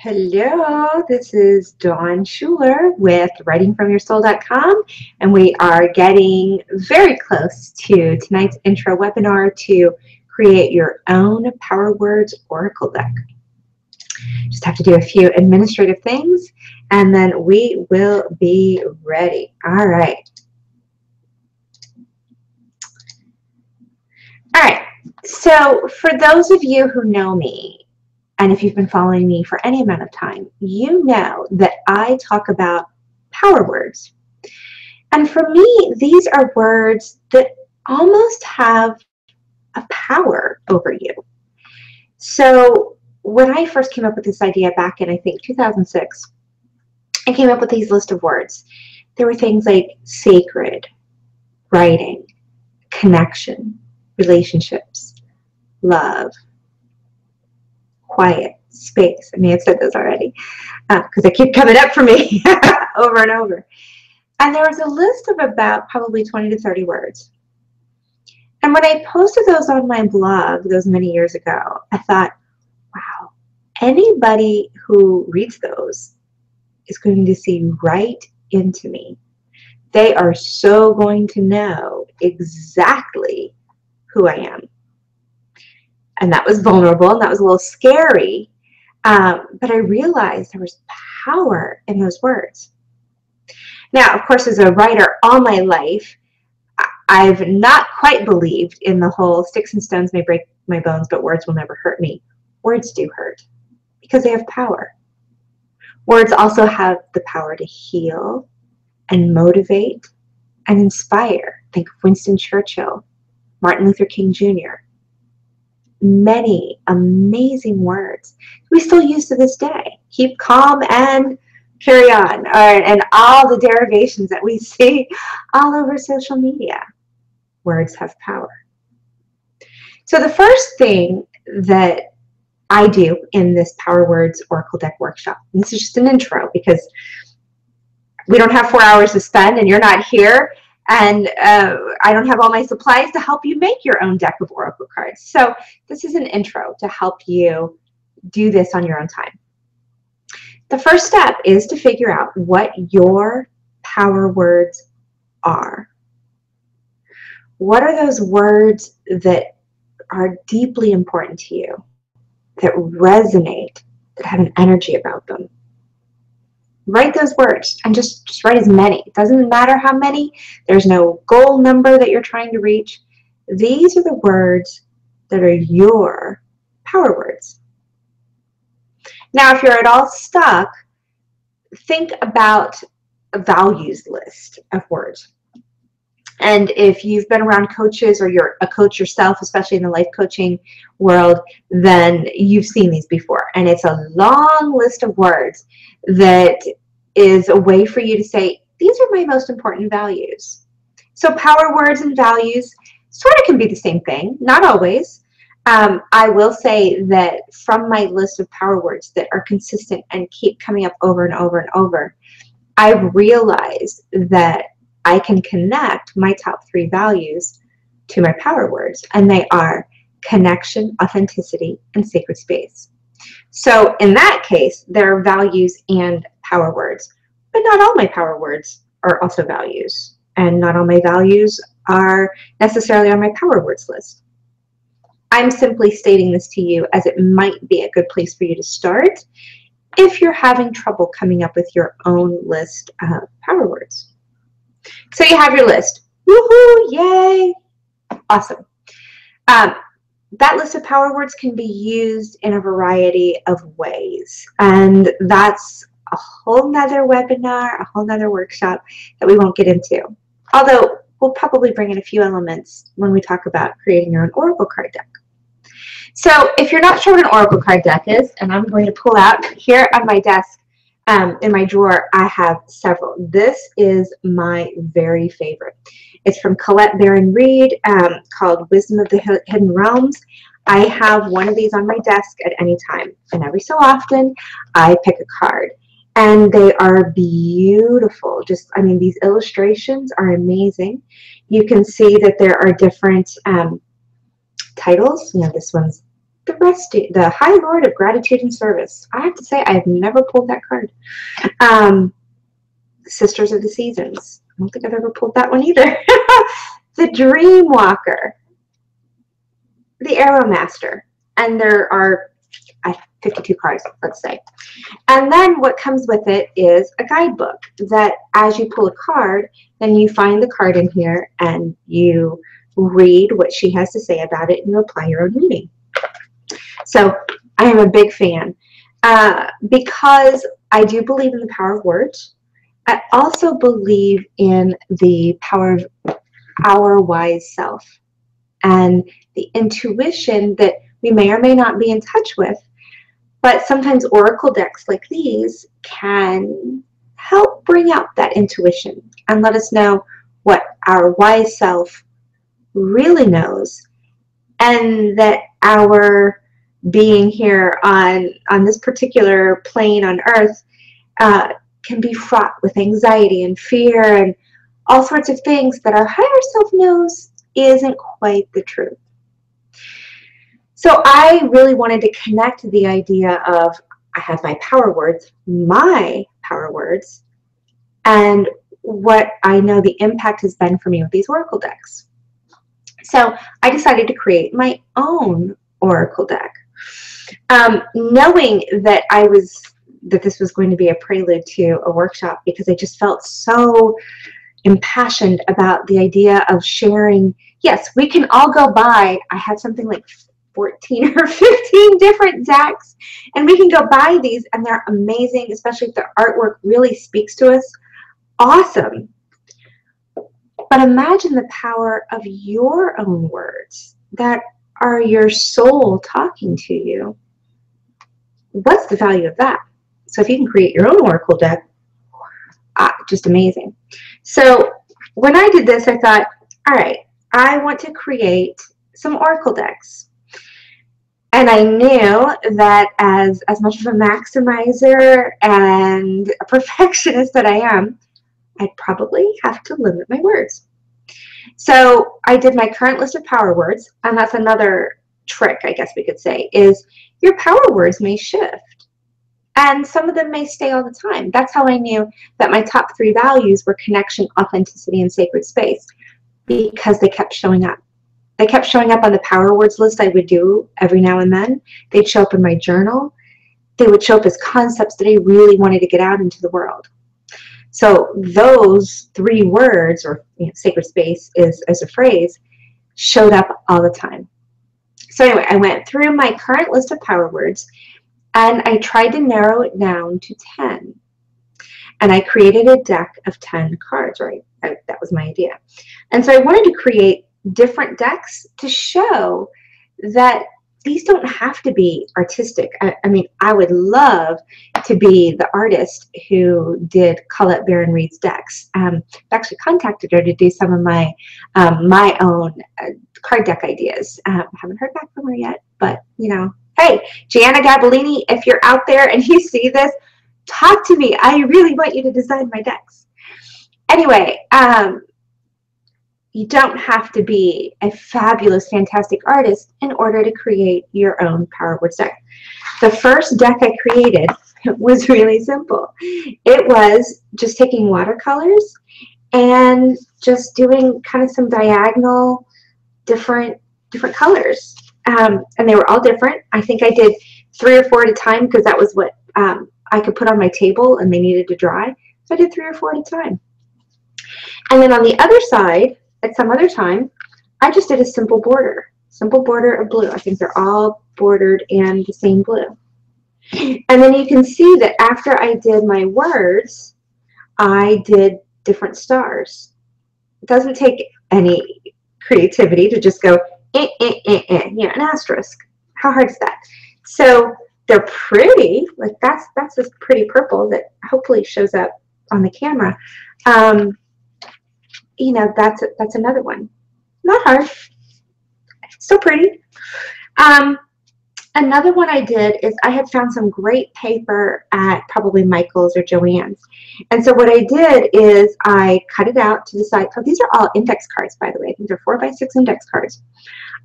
Hello, this is Dawn Schuler with writingfromyoursoul.com, and we are getting very close to tonight's intro webinar to create your own Power Words Oracle deck. Just have to do a few administrative things, and then we will be ready. All right. All right. So for those of you who know me, and if you've been following me for any amount of time, you know that I talk about power words. And for me, these are words that almost have a power over you. So when I first came up with this idea back in, I think, 2006, I came up with these list of words. There were things like sacred, writing, connection, relationships, love, quiet, space. I may have said those already because they keep coming up for me over and over. And there was a list of about probably 20 to 30 words. And when I posted those on my blog those many years ago, I thought, wow, anybody who reads those is going to see right into me. They are so going to know exactly who I am. And that was vulnerable, and that was a little scary, but I realized there was power in those words. Now, of course, as a writer all my life, I've not quite believed in the whole sticks and stones may break my bones, but words will never hurt me. Words do hurt because they have power. Words also have the power to heal and motivate and inspire. Think of Winston Churchill, Martin Luther King Jr., many amazing words we still use to this day. Keep calm and carry on, and all the derivations that we see all over social media. Words have power. So the first thing that I do in this Power Words Oracle Deck workshop, and this is just an intro because we don't have 4 hours to spend and you're not here, and I don't have all my supplies to help you make your own deck of Oracle cards. So this is an intro to help you do this on your own time. The first step is to figure out what your power words are. What are those words that are deeply important to you, that resonate, that have an energy about them? Write those words and just write as many. It doesn't matter how many. There's no goal number that you're trying to reach. These are the words that are your power words. Now, if you're at all stuck, think about a values list of words. And if you've been around coaches or you're a coach yourself, especially in the life coaching world, then you've seen these before. And it's a long list of words that is a way for you to say, these are my most important values. So power words and values sort of can be the same thing, not always. I will say that from my list of power words that are consistent and keep coming up over and over and over, I've realized that I can connect my top 3 values to my power words, and they are connection, authenticity, and sacred space. So in that case, there are values and power words, but not all my power words are also values, and not all my values are necessarily on my power words list. I'm simply stating this to you as it might be a good place for you to start if you're having trouble coming up with your own list of power words. So you have your list. Woohoo! Yay! Awesome. That list of power words can be used in a variety of ways, and that's a whole nother webinar, a whole nother workshop that we won't get into. Although we'll probably bring in a few elements when we talk about creating your own Oracle card deck. So if you're not sure what an Oracle card deck is, and I'm going to pull out here on my desk, in my drawer, I have several. This is my very favorite. It's from Colette Baron Reid, called Wisdom of the Hidden Realms. I have one of these on my desk at any time, and every so often I pick a card. And they are beautiful. Just, I mean, these illustrations are amazing. You can see that there are different titles. You know, this one's the High Lord of Gratitude and Service. I have to say, I've never pulled that card. Sisters of the Seasons. I don't think I've ever pulled that one either. The Dream Walker. The Arrow Master. And there are 52 cards, let's say. And then what comes with it is a guidebook that as you pull a card, then you find the card in here and you read what she has to say about it and you apply your own meaning. So I am a big fan because I do believe in the power of words. I also believe in the power of our wise self and the intuition that we may or may not be in touch with. But sometimes oracle decks like these can help bring out that intuition and let us know what our wise self really knows, and that our being here on this particular plane on Earth can be fraught with anxiety and fear and all sorts of things that our higher self knows isn't quite the truth. So I really wanted to connect the idea of I have my power words, and what I know the impact has been for me with these oracle decks. So I decided to create my own oracle deck, knowing that this was going to be a prelude to a workshop, because I just felt so impassioned about the idea of sharing. Yes, we can all go buy. I had something like 14 or 15 different decks, and we can go buy these, and they're amazing, especially if the artwork really speaks to us. Awesome. But imagine the power of your own words that are your soul talking to you. What's the value of that? So if you can create your own oracle deck, just amazing. So when I did this, I thought, all right, I want to create some oracle decks. And I knew that as much of a maximizer and a perfectionist that I am, I'd probably have to limit my words. So I did my current list of power words, and that's another trick, I guess we could say, is your power words may shift. And some of them may stay all the time. That's how I knew that my top 3 values were connection, authenticity, and sacred space, because they kept showing up. They kept showing up on the power words list I would do every now and then. They'd show up in my journal. They would show up as concepts that I really wanted to get out into the world. So those 3 words, or sacred space is as a phrase, showed up all the time. So anyway, I went through my current list of power words, and I tried to narrow it down to 10. And I created a deck of 10 cards, right? That was my idea. And so I wanted to create different decks to show that these don't have to be artistic. I mean, I would love to be the artist who did Colette Baron-Reid's decks. I've actually contacted her to do some of my my own card deck ideas. Haven't heard back from her yet, but hey, Gianna Gabellini, if you're out there and you see this, talk to me. I really want you to design my decks. Anyway, you don't have to be a fabulous, fantastic artist in order to create your own power words deck. The first deck I created was really simple. It was just taking watercolors and just doing kind of some diagonal different colors. And they were all different. I think I did 3 or 4 at a time, because that was what I could put on my table and they needed to dry. So I did 3 or 4 at a time. And then on the other side, at some other time, I just did a simple border of blue. I think they're all bordered in the same blue. And then you can see that after I did my words, I did different stars. It doesn't take any creativity to just go, an asterisk. How hard is that? So they're pretty. Like that's this pretty purple that hopefully shows up on the camera. That's another one. Not hard. Still pretty. Another one I did is I had found some great paper at probably Michael's or Joann's. And so what I did is I cut it out to the side. So these are all index cards, by the way. I think they're 4x6 index cards.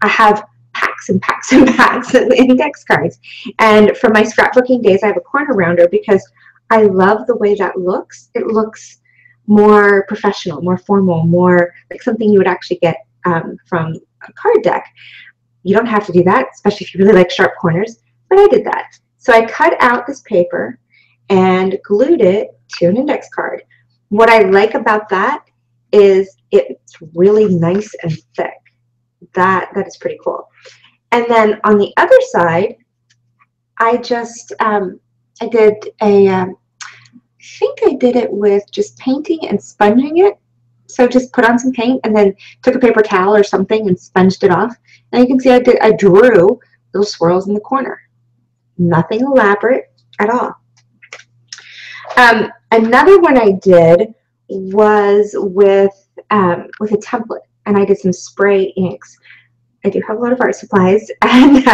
I have packs and packs and packs of index cards. And for my scrapbooking days, I have a corner rounder because I love the way that looks. It looks more professional, more formal, more like something you would actually get from a card deck. You don't have to do that, especially if you really like sharp corners, but I did that. So I cut out this paper and glued it to an index card. What I like about that is it's really nice and thick. That is pretty cool. And then on the other side, I just I did a I think I did it with just painting and sponging it. So just put on some paint and then took a paper towel or something and sponged it off. And you can see I drew little swirls in the corner. Nothing elaborate at all. Another one I did was with a template, and I did some spray inks. I do have a lot of art supplies, and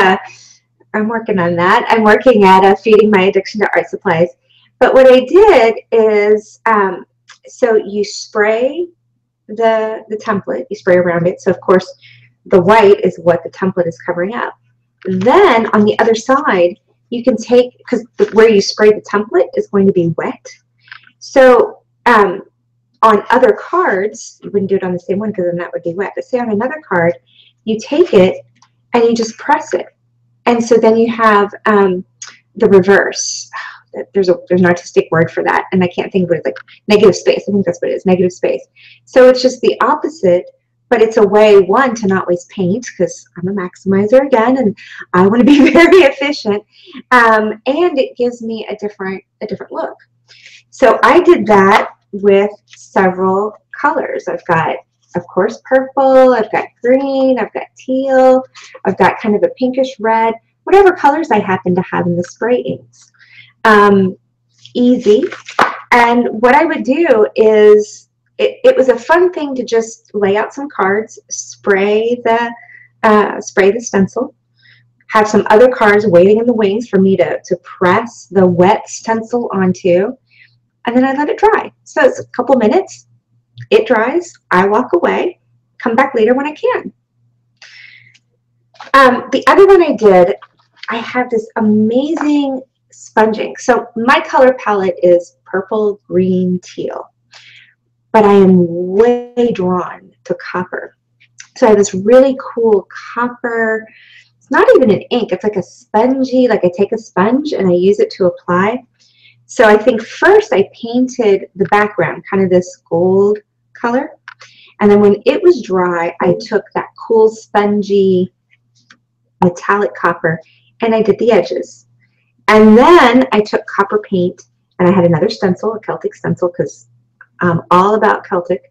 I'm working on that. I'm working at feeding my addiction to art supplies. But what I did is, so you spray the template, you spray around it. So of course, the white is what the template is covering up. Then on the other side, you can take, because where you spray the template is going to be wet. So on other cards, you wouldn't do it on the same one because then that would be wet. But say on another card, you take it and you just press it. And so then you have the reverse. There's an artistic word for that, and I can't think of it. It's like negative space. I think that's what it is, negative space. So it's just the opposite, but it's a way, one, to not waste paint, because I'm a maximizer again, and I want to be very efficient, and it gives me a different look. So I did that with several colors. I've got, of course, purple, I've got green, I've got teal, I've got kind of a pinkish red, whatever colors I happen to have in the spray inks. Easy. And what I would do is, it was a fun thing to just lay out some cards, spray the stencil, have some other cards waiting in the wings for me to press the wet stencil onto, and then I let it dry. So it's a couple minutes, it dries, I walk away, come back later when I can. The other one I did, I have this amazing sponging. So my color palette is purple, green, teal, but I am way drawn to copper. So I have this really cool copper, it's not even an ink, it's like a spongy, like I take a sponge and I use it to apply. So I think first I painted the background, kind of this gold color, and then when it was dry, I took that cool spongy metallic copper and I did the edges. And then I took copper paint, and I had another stencil, a Celtic stencil, because I'm all about Celtic,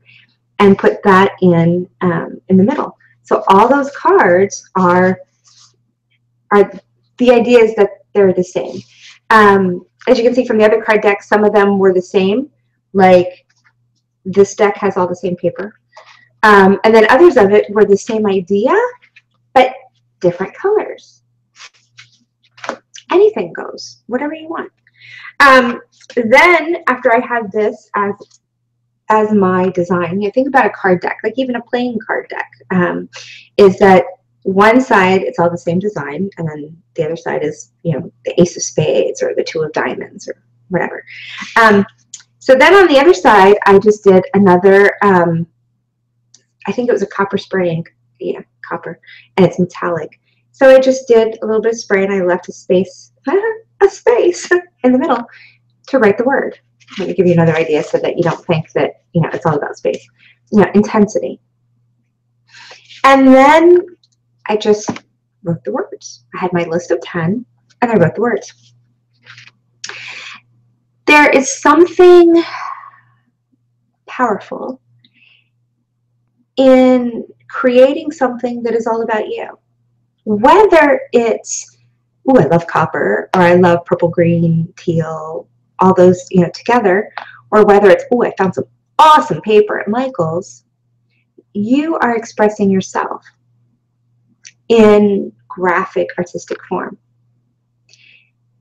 and put that in the middle. So all those cards are the idea is that they're the same. As you can see from the other card deck, some of them were the same. Like this deck has all the same paper. And then others of it were the same idea, but different colors. Anything goes, whatever you want. Then after I had this as my design, you think about a card deck, like even a plain card deck, is that one side it's all the same design, and then the other side is, you know, the ace of spades or the two of diamonds or whatever. So then on the other side, I just did another, I think it was a copper spray ink, yeah, copper, and it's metallic. So I just did a little bit of spray, and I left a space in the middle to write the word. Let me give you another idea so that you don't think that, you know, it's all about space. You know, intensity. And then I just wrote the words. I had my list of 10, and I wrote the words. There is something powerful in creating something that is all about you. Whether it's, oh, I love copper, or I love purple, green, teal, all those, you know, together, or whether it's, oh, I found some awesome paper at Michael's, you are expressing yourself in graphic, artistic form.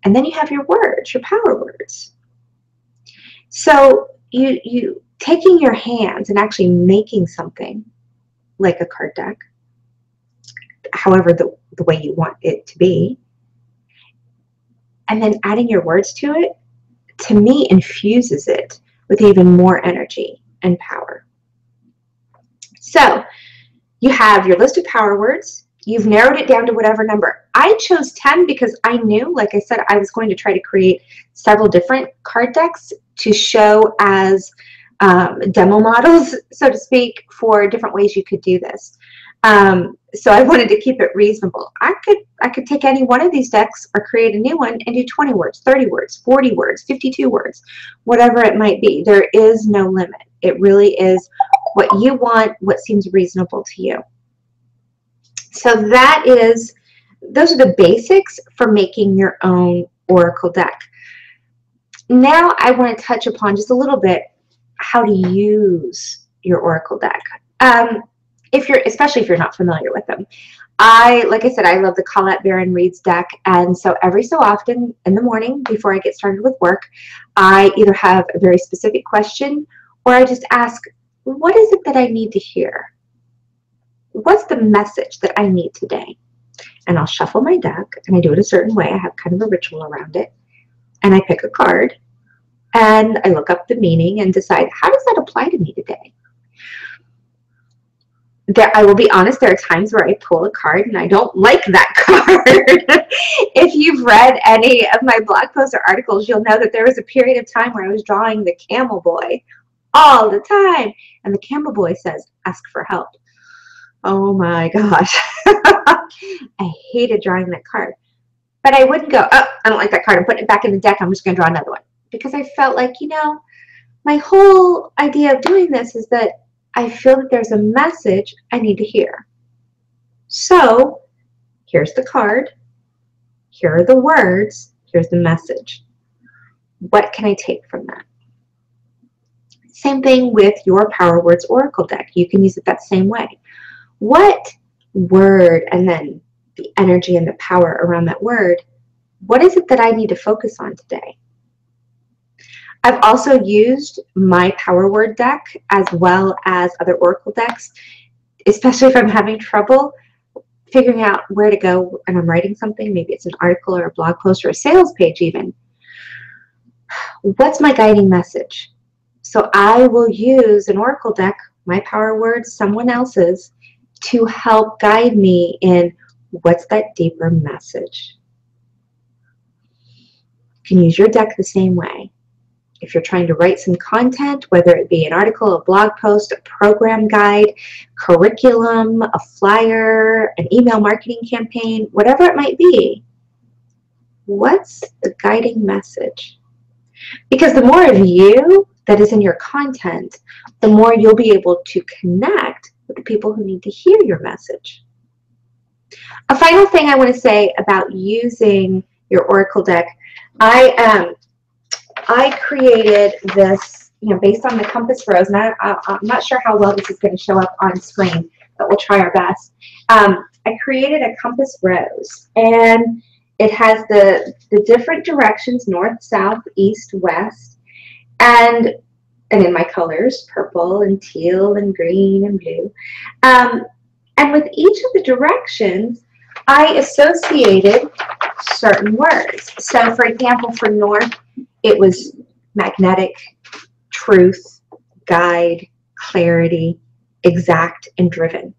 And then you have your words, your power words. So you taking your hands and actually making something like a card deck, however the way you want it to be, and then adding your words to it, to me, infuses it with even more energy and power. So you have your list of power words. You've narrowed it down to whatever number. I chose 10 because I knew, like I said, I was going to try to create several different card decks to show as demo models, so to speak, for different ways you could do this. So I wanted to keep it reasonable. I could take any one of these decks or create a new one and do 20 words, 30 words, 40 words, 52 words, whatever it might be. There is no limit. It really is what you want, what seems reasonable to you. So those are the basics for making your own Oracle deck. Now I want to touch upon just a little bit how to use your Oracle deck. Especially if you're not familiar with them. Like I said, I love the Colette Baron Reid's deck, and so every so often in the morning before I get started with work, I either have a very specific question or I just ask, what is it that I need to hear? What's the message that I need today? And I'll shuffle my deck, and I do it a certain way. I have kind of a ritual around it. And I pick a card, and I look up the meaning and decide, how does that apply to me today? I will be honest, there are times where I pull a card and I don't like that card. If you've read any of my blog posts or articles, you'll know that there was a period of time where I was drawing the Camel Boy all the time. And the Camel Boy says, ask for help. Oh my gosh. I hated drawing that card. But I wouldn't go, oh, I don't like that card. I'm putting it back in the deck. I'm just going to draw another one. Because I felt like, my whole idea of doing this is that I feel that there's a message I need to hear. So here's the card. Here are the words. Here's the message. What can I take from that? Same thing with your Power Words Oracle deck. You can use it that same way. What word, and then the energy and the power around that word, what is it that I need to focus on today? I've also used my Power Word deck as well as other Oracle decks, especially if I'm having trouble figuring out where to go and I'm writing something. Maybe it's an article or a blog post or a sales page even. What's my guiding message? So I will use an Oracle deck, my Power Words, someone else's, to help guide me in what's that deeper message. You can use your deck the same way. If you're trying to write some content, whether it be an article, a blog post, a program guide, curriculum, a flyer, an email marketing campaign, whatever it might be, what's the guiding message? Because the more of you that is in your content, the more you'll be able to connect with the people who need to hear your message. A final thing I want to say about using your Oracle deck, I created this, based on the compass rose, and I'm not sure how well this is going to show up on screen, but we'll try our best. I created a compass rose, and it has the different directions, north, south, east, west, and in my colors, purple and teal and green and blue. And with each of the directions, I associated certain words. So, for example, for north, it was magnetic, truth, guide, clarity, exact, and driven.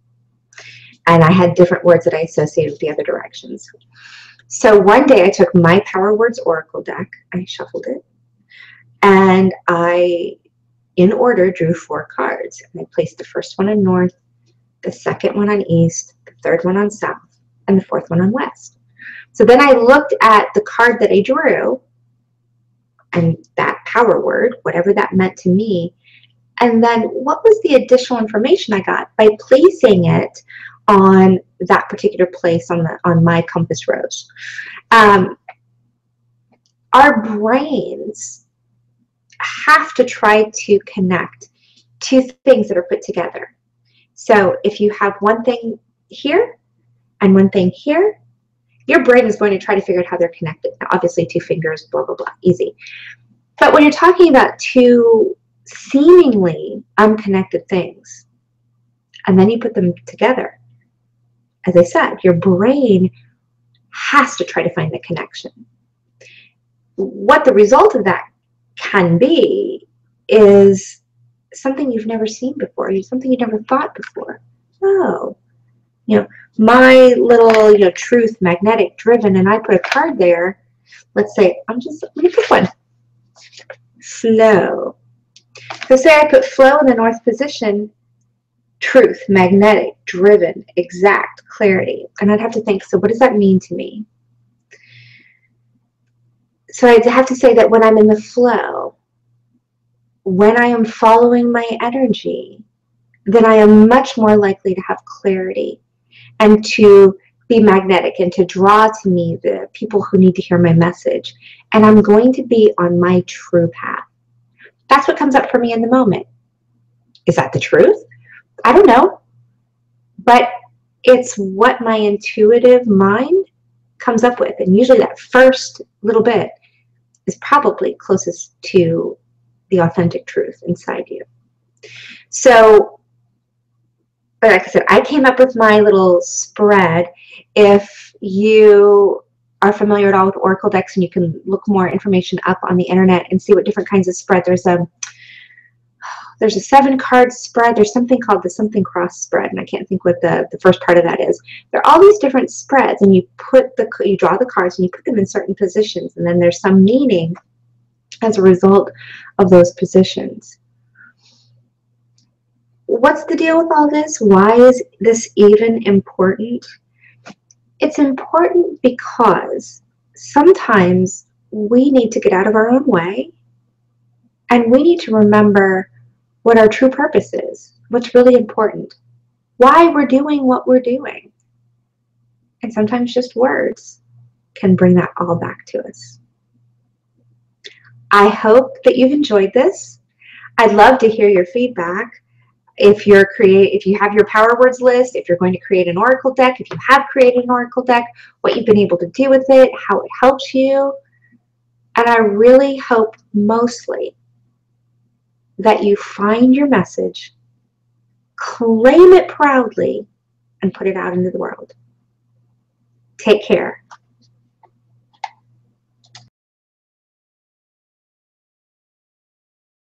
And I had different words that I associated with the other directions. So one day I took my Power Words Oracle deck, I shuffled it, and I, in order, drew 4 cards. And I placed the first one on north, the second one on east, the third one on south, and the fourth one on west. So then I looked at the card that I drew, and that power word, whatever that meant to me, and then what was the additional information I got by placing it on that particular place on my compass rose. Our brains have to try to connect 2 things that are put together. So if you have one thing here and one thing here, your brain is going to try to figure out how they're connected. Now, obviously, 2 fingers, blah, blah, blah, easy. But when you're talking about 2 seemingly unconnected things, and then you put them together, as I said, your brain has to try to find the connection. What the result of that can be is something you've never seen before, something you never thought before. Oh, my little, truth, magnetic, driven, and I put a card there. Let's say, let me pick one. Flow. So say I put flow in the north position, truth, magnetic, driven, exact, clarity. And I'd have to think, so what does that mean to me? So I'd have to say that when I'm in the flow, when I am following my energy, then I am much more likely to have clarity and to be magnetic and to draw to me the people who need to hear my message. And I'm going to be on my true path. That's what comes up for me in the moment. Is that the truth? I don't know. But it's what my intuitive mind comes up with. And usually that first little bit is probably closest to the authentic truth inside you. So, like I said, I came up with my little spread. If you are familiar at all with Oracle decks, and you can look more information up on the internet and see what different kinds of spread. There's a 7-card spread. There's something called the something cross spread, and I can't think what the first part of that is. There are all these different spreads, and you draw the cards and you put them in certain positions, and then there's some meaning as a result of those positions. What's the deal with all this? Why is this even important? It's important because sometimes we need to get out of our own way, and we need to remember what our true purpose is, what's really important, why we're doing what we're doing. And sometimes just words can bring that all back to us. I hope that you've enjoyed this. I'd love to hear your feedback. If you have your power words list, if you're going to create an Oracle deck, if you have created an Oracle deck, what you've been able to do with it, how it helps you. And I really hope mostly that you find your message, claim it proudly, and put it out into the world. Take care.